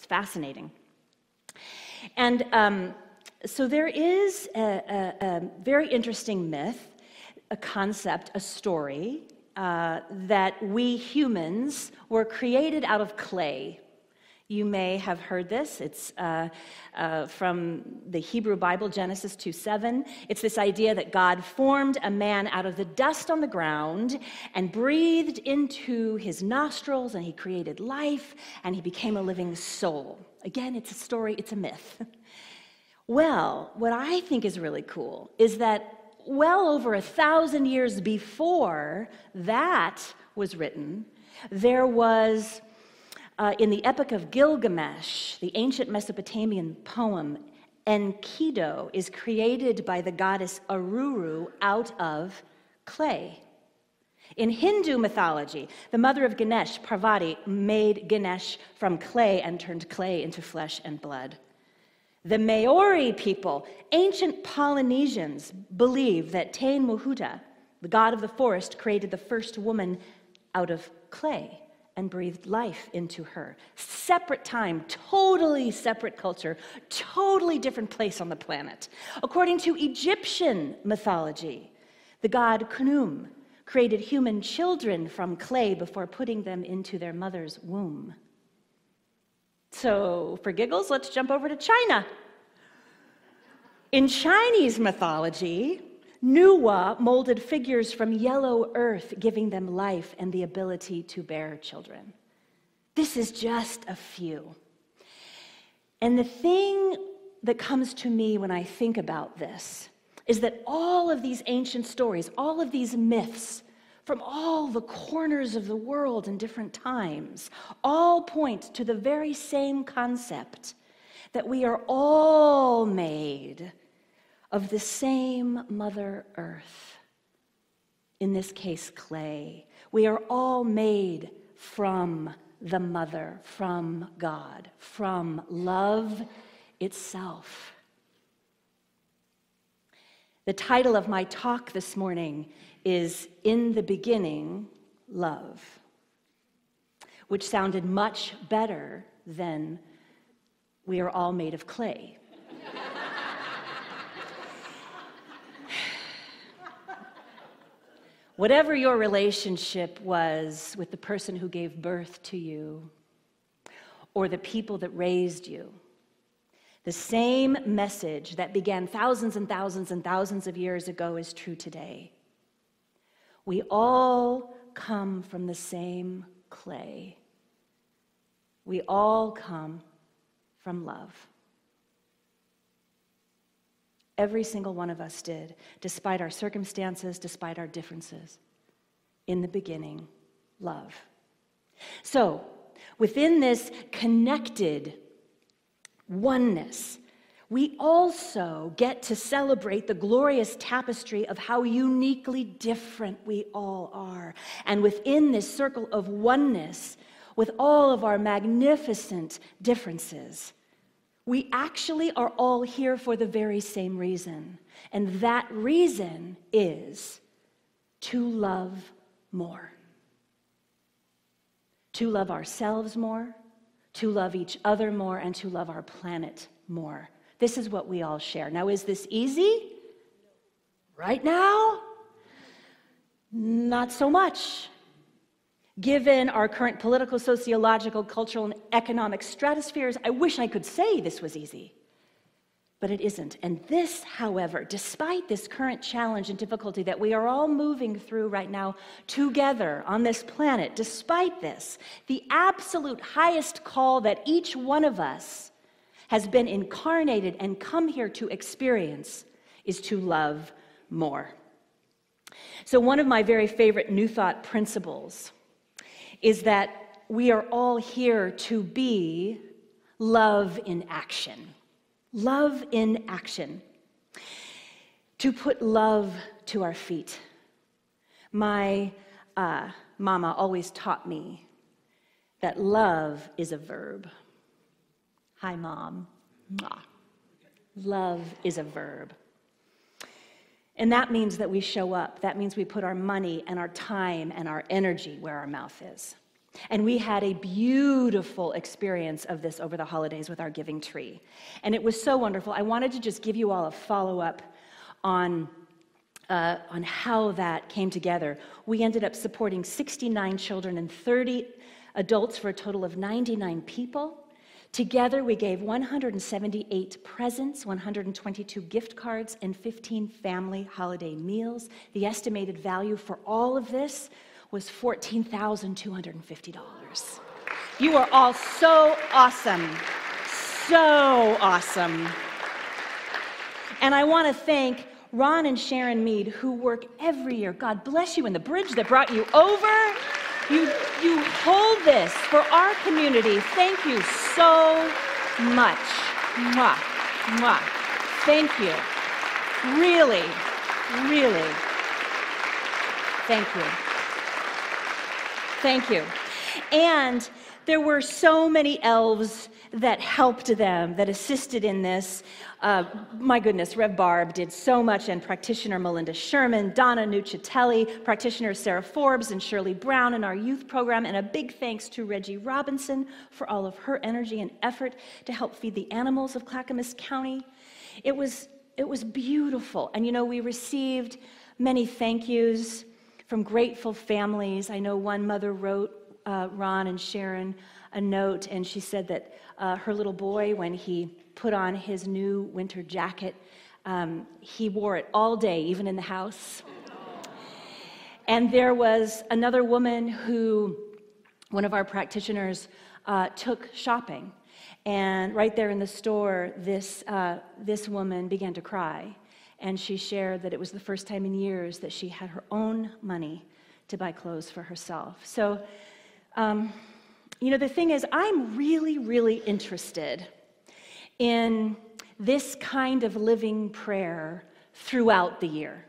It's fascinating. And so there is a very interesting myth, a concept, a story, that we humans were created out of clay. You may have heard this. It's from the Hebrew Bible, Genesis 2:7. It's this idea that God formed a man out of the dust on the ground and breathed into his nostrils, and he created life, and he became a living soul. Again, it's a story, it's a myth. Well, what I think is really cool is that well over 1,000 years before that was written, there was, in the Epic of Gilgamesh, the ancient Mesopotamian poem, Enkidu is created by the goddess Aruru out of clay. In Hindu mythology, the mother of Ganesh, Parvati, made Ganesh from clay and turned clay into flesh and blood. The Maori people, ancient Polynesians, believe that Tain Muhuta, the god of the forest, created the first woman out of clay and breathed life into her. Separate time, totally separate culture, totally different place on the planet. According to Egyptian mythology, the god Khnum created human children from clay before putting them into their mother's womb. So, for giggles, let's jump over to China. In Chinese mythology, Nuwa molded figures from yellow earth, giving them life and the ability to bear children. This is just a few. And the thing that comes to me when I think about this is that all of these ancient stories, all of these myths, from all the corners of the world in different times, all point to the very same concept, that we are all made of the same Mother Earth, in this case, clay. We are all made from the Mother, from God, from love itself. The title of my talk this morning is In the Beginning, Love, which sounded much better than we are all made of clay. Whatever your relationship was with the person who gave birth to you or the people that raised you, the same message that began thousands and thousands and thousands of years ago is true today. We all come from the same clay. We all come from love. Every single one of us did, despite our circumstances, despite our differences. In the beginning, love. So, within this connected oneness, we also get to celebrate the glorious tapestry of how uniquely different we all are. And within this circle of oneness, with all of our magnificent differences, we actually are all here for the very same reason. And that reason is to love more. To love ourselves more, to love each other more, and to love our planet more. This is what we all share. Now, is this easy? Right now? Not so much. Given our current political, sociological, cultural, and economic stratospheres, I wish I could say this was easy, but it isn't. And this, however, despite this current challenge and difficulty that we are all moving through right now together on this planet, despite this, the absolute highest call that each one of us has been incarnated and come here to experience is to love more. So one of my very favorite New Thought principles is that we are all here to be love in action. Love in action. To put love to our feet. My mama always taught me that love is a verb. Hi, Mom. Mwah. Love is a verb. And that means that we show up. That means we put our money and our time and our energy where our mouth is. And we had a beautiful experience of this over the holidays with our giving tree. And it was so wonderful. I wanted to just give you all a follow-up on how that came together. We ended up supporting 69 children and 30 adults for a total of 99 people. Together, we gave 178 presents, 122 gift cards, and 15 family holiday meals. The estimated value for all of this was $14,250. You are all so awesome. So awesome. And I want to thank Ron and Sharon Mead, who work every year. God bless you, and the bridge that brought you over. You hold this for our community. Thank you so much. Mwah, mwah. Thank you. Really, really. Thank you. Thank you. And there were so many elves that helped them, that assisted in this. My goodness, Rev Barb did so much, and practitioner Melinda Sherman, Donna Nuccitelli, practitioners Sarah Forbes and Shirley Brown in our youth program, and a big thanks to Reggie Robinson for all of her energy and effort to help feed the animals of Clackamas County. It was beautiful. And we received many thank yous from grateful families. I know one mother wrote Ron and Sharon a note, and she said that her little boy, when he put on his new winter jacket, he wore it all day, even in the house. And there was another woman who, one of our practitioners, took shopping. And right there in the store, this woman began to cry. And she shared that it was the first time in years that she had her own money to buy clothes for herself. So, the thing is, I'm really, really interested in this kind of living prayer throughout the year.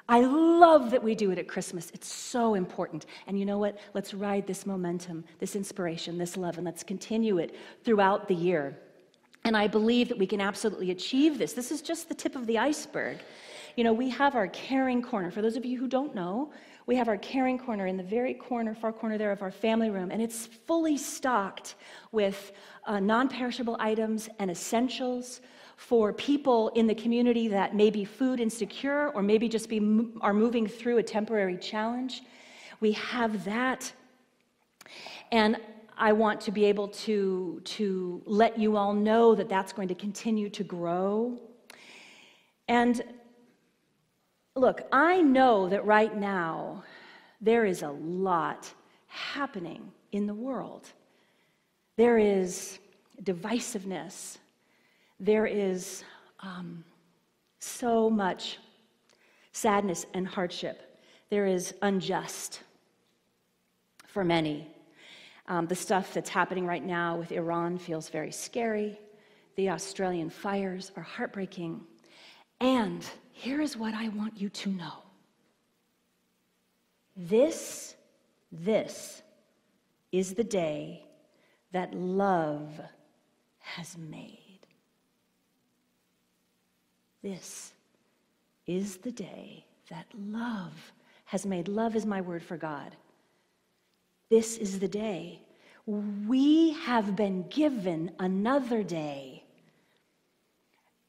I love that we do it at Christmas. It's so important. And you know what? Let's ride this momentum, this inspiration, this love, and let's continue it throughout the year. And I believe that we can absolutely achieve this. This is just the tip of the iceberg. We have our caring corner. For those of you who don't know, we have our caring corner in the very far corner there of our family room, and it's fully stocked with non-perishable items and essentials for people in the community that may be food insecure or maybe just are moving through a temporary challenge. We have that, and I want to be able to let you all know that that's going to continue to grow. And look, I know that right now there is a lot happening in the world. There is divisiveness. There is so much sadness and hardship. There is unjust for many. The stuff that's happening right now with Iran feels very scary. The Australian fires are heartbreaking. And here is what I want you to know. This is the day that love has made. This is the day that love has made. Love is my word for God. This is the day. We have been given another day.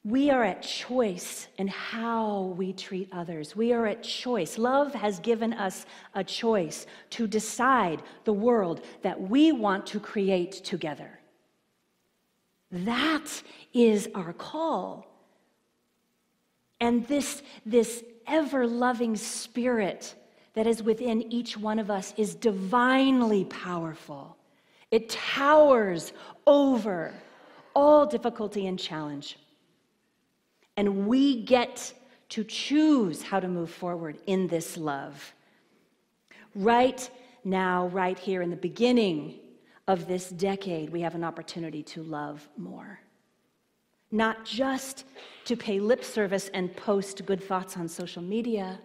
We are at choice in how we treat others. We are at choice. Love has given us a choice to decide the world that we want to create together. That is our call. And this ever-loving spirit that is within each one of us is divinely powerful. It towers over all difficulty and challenge. And we get to choose how to move forward in this love. Right now, right here in the beginning of this decade, we have an opportunity to love more. Not just to pay lip service and post good thoughts on social media,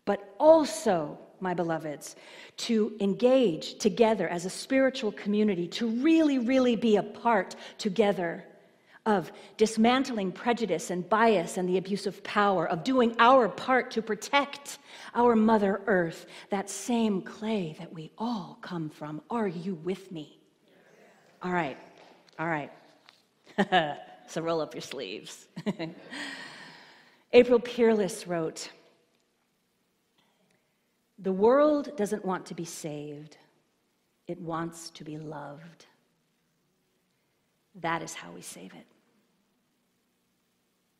but also, my beloveds, to engage together as a spiritual community, to really, really be a part together of dismantling prejudice and bias and the abuse of power, of doing our part to protect our Mother Earth, that same clay that we all come from. Are you with me? All right. So roll up your sleeves. April Peerless wrote, "The world doesn't want to be saved. It wants to be loved. That is how we save it."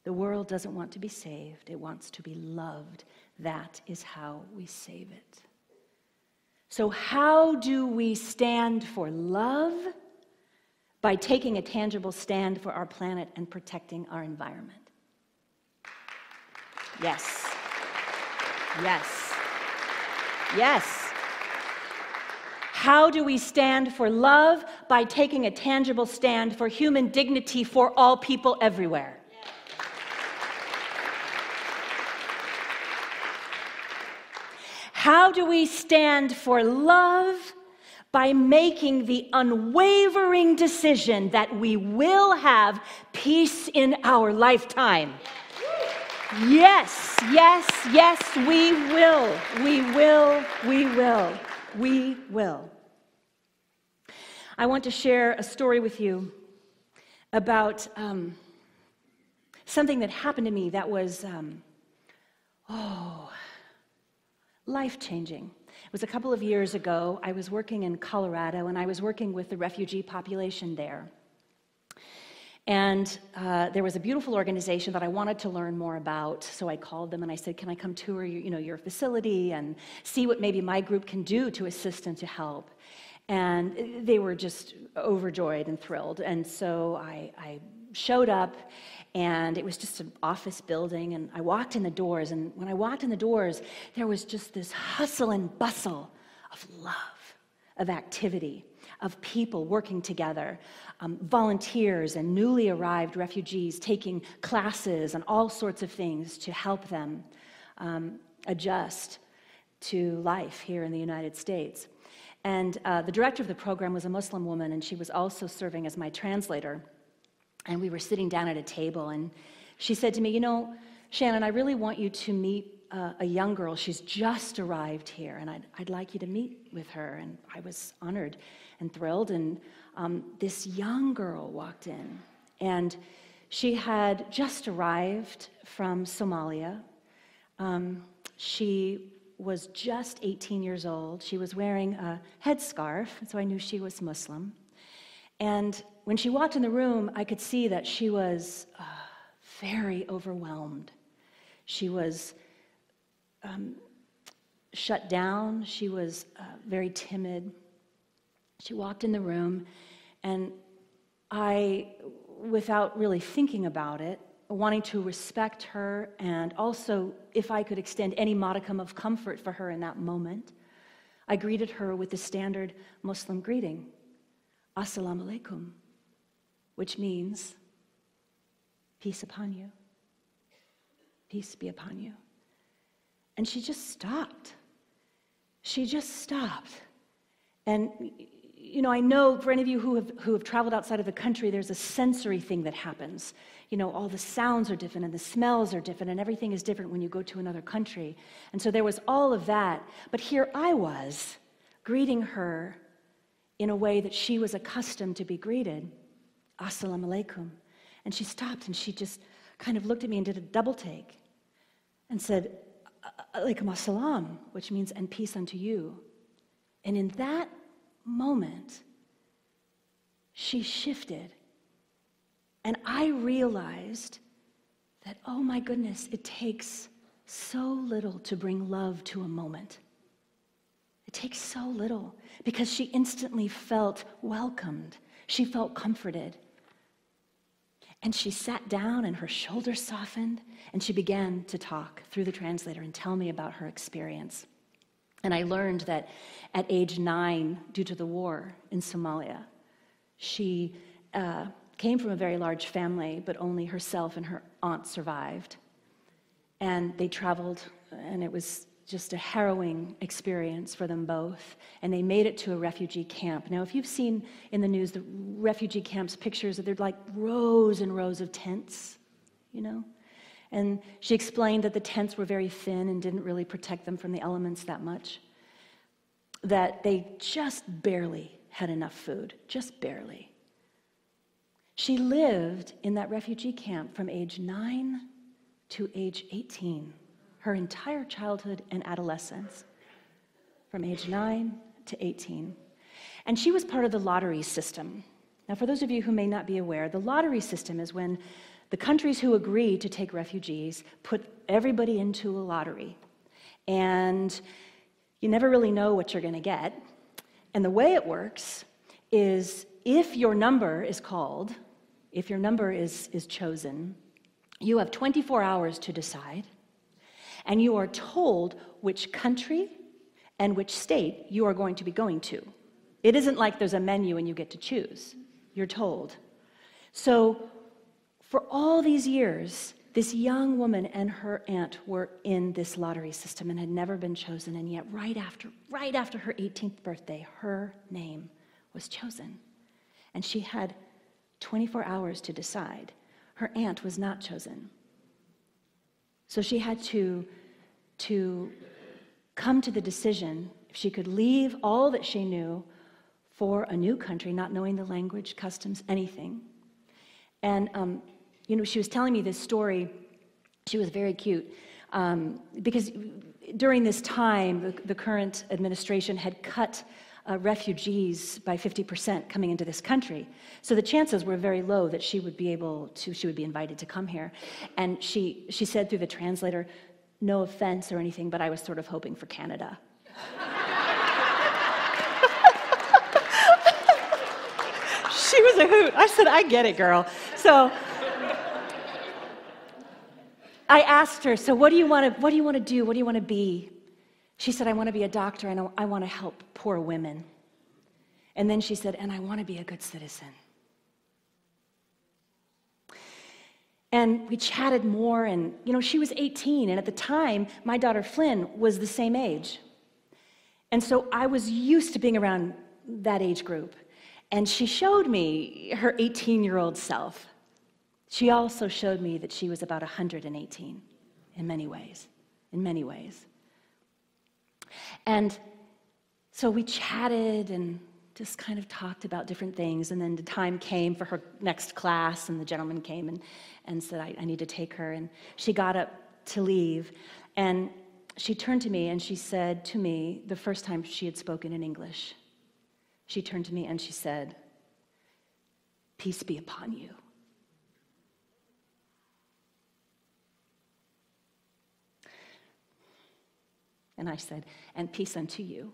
The world doesn't want to be saved. It wants to be loved. That is how we save it. So how do we stand for love? By taking a tangible stand for our planet and protecting our environment. Yes. Yes. Yes. How do we stand for love? By taking a tangible stand for human dignity for all people everywhere. How do we stand for love? By making the unwavering decision that we will have peace in our lifetime. Yes, yes, yes, we will. We will, we will, we will. I want to share a story with you about something that happened to me that was, life-changing. It was a couple of years ago. I was working in Colorado, and I was working with the refugee population there. And there was a beautiful organization that I wanted to learn more about, so I called them and I said, "Can I come tour your facility and see what maybe my group can do to assist and to help?" And they were just overjoyed and thrilled. And so I showed up, and it was just an office building, and I walked in the doors, and when I walked in the doors, there was just this hustle and bustle of love, of activity, of people working together, volunteers and newly arrived refugees taking classes and all sorts of things to help them adjust to life here in the United States. And the director of the program was a Muslim woman, and she was also serving as my translator. And we were sitting down at a table, and she said to me, "Shannon, I really want you to meet a young girl. She's just arrived here, and I'd like you to meet with her." And I was honored and thrilled, and this young girl walked in, and she had just arrived from Somalia. She was just 18 years old. She was wearing a headscarf, so I knew she was Muslim. And when she walked in the room, I could see that she was very overwhelmed. She was shut down. She was very timid. She walked in the room, and I, without really thinking about it, wanting to respect her, and also if I could extend any modicum of comfort for her in that moment, I greeted her with the standard Muslim greeting, "Assalamu alaikum," which means, "Peace upon you. Peace be upon you." And she just stopped. She just stopped. And I know for any of you who have traveled outside of the country, there's a sensory thing that happens. All the sounds are different and the smells are different and everything is different when you go to another country. And so there was all of that. But here I was greeting her in a way that she was accustomed to be greeted. "Assalamu alaikum." And she stopped and she just kind of looked at me and did a double take and said, "Alaikum assalam," which means, "and peace unto you." And in that moment, she shifted. And I realized that, oh my goodness, it takes so little to bring love to a moment. It takes so little, because she instantly felt welcomed. She felt comforted. And she sat down and her shoulders softened, and she began to talk through the translator and tell me about her experience. And I learned that at age 9, due to the war in Somalia, she came from a very large family, but only herself and her aunt survived. And they traveled, and it was just a harrowing experience for them both, and they made it to a refugee camp. Now, if you've seen in the news the refugee camps pictures, they're like rows and rows of tents, And she explained that the tents were very thin and didn't really protect them from the elements that much, that they just barely had enough food, just barely. She lived in that refugee camp from age 9 to age 18, her entire childhood and adolescence, from age 9 to 18. And she was part of the lottery system. Now, for those of you who may not be aware, the lottery system is when the countries who agree to take refugees put everybody into a lottery. And you never really know what you're going to get. And the way it works is if your number is called, if your number is chosen, you have 24 hours to decide, and you are told which country and which state you are going to be going to. It isn't like there's a menu and you get to choose. You're told. So for all these years, this young woman and her aunt were in this lottery system and had never been chosen, and yet right after her 18th birthday, her name was chosen. And she had 24 hours to decide. Her aunt was not chosen. So she had to come to the decision if she could leave all that she knew for a new country, not knowing the language, customs, anything. And, she was telling me this story. She was very cute because during this time, the current administration had cut refugees by 50% coming into this country. So the chances were very low that she would be invited to come here. And she said through the translator, "No offense or anything, but I was sort of hoping for Canada." She was a hoot. I said, "I get it, girl." So I asked her, "So what do you want to do? What do you want to be?" She said, "I want to be a doctor and I want to help poor women." And then she said, "And I want to be a good citizen." And we chatted more, and she was 18, and at the time, my daughter Flynn was the same age. And so I was used to being around that age group. And she showed me her 18-year-old self. She also showed me that she was about 118 in many ways. And so we chatted and just kind of talked about different things, and then the time came for her next class, and the gentleman came and said, I need to take her, and she got up to leave, and she turned to me and she said to me, the first time she had spoken in English, she turned to me and she said, "Peace be upon you." And I said, "And peace unto you."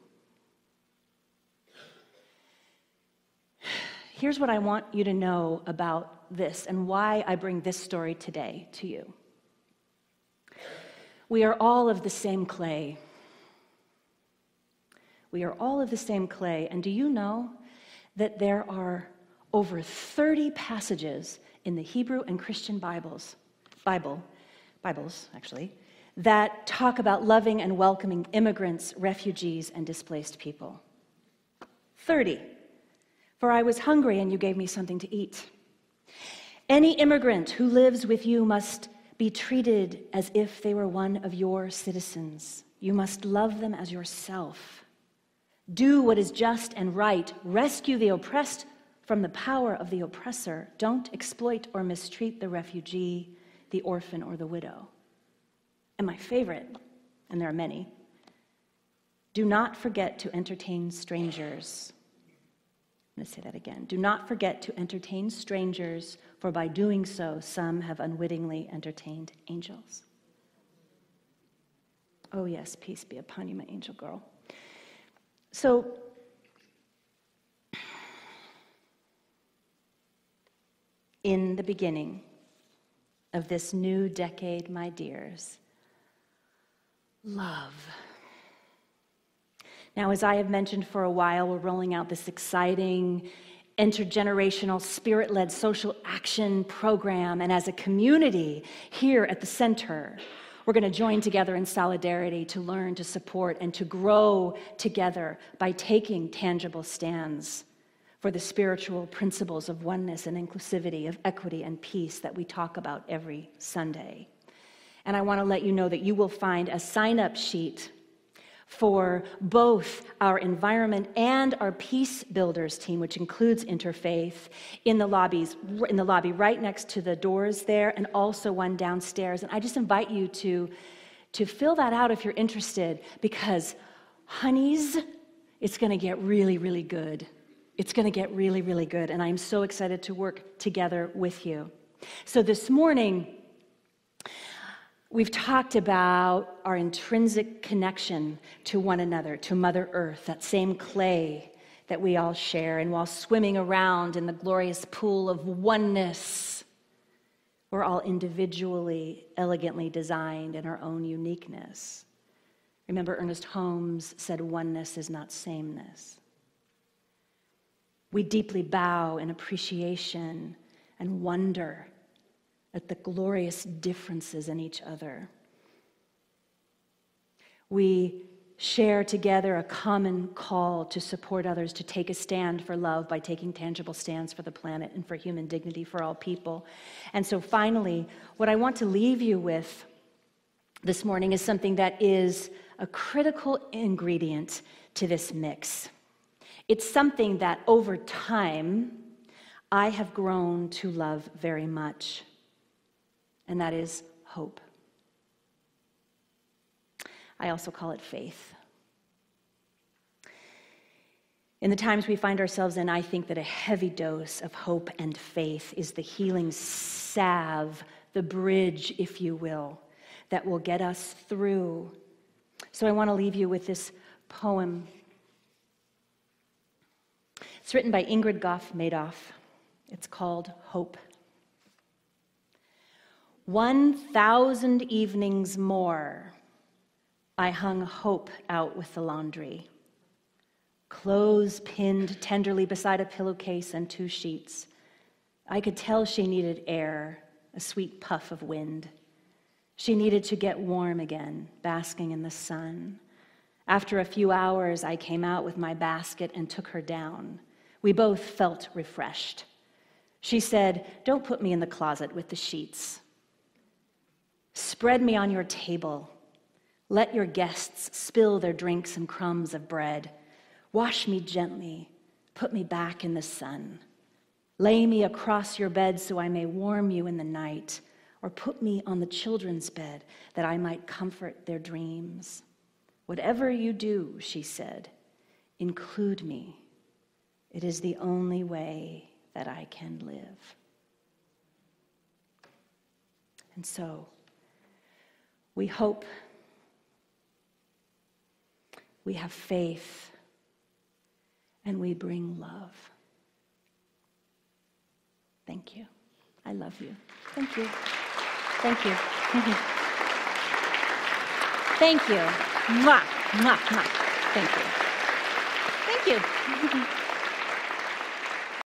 Here's what I want you to know about this and why I bring this story today to you. We are all of the same clay. We are all of the same clay. And do you know that there are over 30 passages in the Hebrew and Christian Bibles actually, that talk about loving and welcoming immigrants, refugees, and displaced people? 30. "For I was hungry, and you gave me something to eat." Any immigrant who lives with you must be treated as if they were one of your citizens. You must love them as yourself. Do what is just and right. Rescue the oppressed from the power of the oppressor. Don't exploit or mistreat the refugee, the orphan, or the widow. And my favorite, and there are many, do not forget to entertain strangers. I'm going to say that again. Do not forget to entertain strangers, for by doing so, some have unwittingly entertained angels. Oh yes, peace be upon you, my angel girl. So, in the beginning of this new decade, my dears, love. Now, as I have mentioned for a while, we're rolling out this exciting, intergenerational, spirit-led social action program, and as a community here at the center, We're going to join together in solidarity to learn, to support, and to grow together by taking tangible stands for the spiritual principles of oneness and inclusivity, of equity and peace that we talk about every Sunday. And I want to let you know that you will find a sign-up sheet for both our environment and our peace builders team, which includes interfaith, in the lobby right next to the doors there, and also one downstairs. And I just invite you to fill that out if you're interested, because honeys, it's going to get really, really good. It's going to get really, really good, and I'm so excited to work together with you. So this morning, we've talked about our intrinsic connection to one another, to Mother Earth, that same clay that we all share. And while swimming around in the glorious pool of oneness, we're all individually, elegantly designed in our own uniqueness. Remember, Ernest Holmes said, "Oneness is not sameness." We deeply bow in appreciation and wonder at the glorious differences in each other. We share together a common call to support others, to take a stand for love by taking tangible stands for the planet and for human dignity for all people. And so finally, what I want to leave you with this morning is something that is a critical ingredient to this mix. It's something that over time I have grown to love very much, and that is hope. I also call it faith. In the times we find ourselves in, I think that a heavy dose of hope and faith is the healing salve, the bridge, if you will, that will get us through. So I want to leave you with this poem. It's written by Ingrid Goff Madoff. It's called Hope. 1,000 evenings more, I hung hope out with the laundry. Clothes pinned tenderly beside a pillowcase and 2 sheets. I could tell she needed air, a sweet puff of wind. She needed to get warm again, basking in the sun. After a few hours, I came out with my basket and took her down. We both felt refreshed. She said, "Don't put me in the closet with the sheets. Spread me on your table. Let your guests spill their drinks and crumbs of bread. Wash me gently. Put me back in the sun. Lay me across your bed so I may warm you in the night, or put me on the children's bed that I might comfort their dreams. Whatever you do," she said, "include me. It is the only way that I can live." And so, we hope, we have faith, and we bring love. Thank you. I love you. Thank you. Thank you. Thank you. Mwah, mwah, mwah. Thank you. Thank you.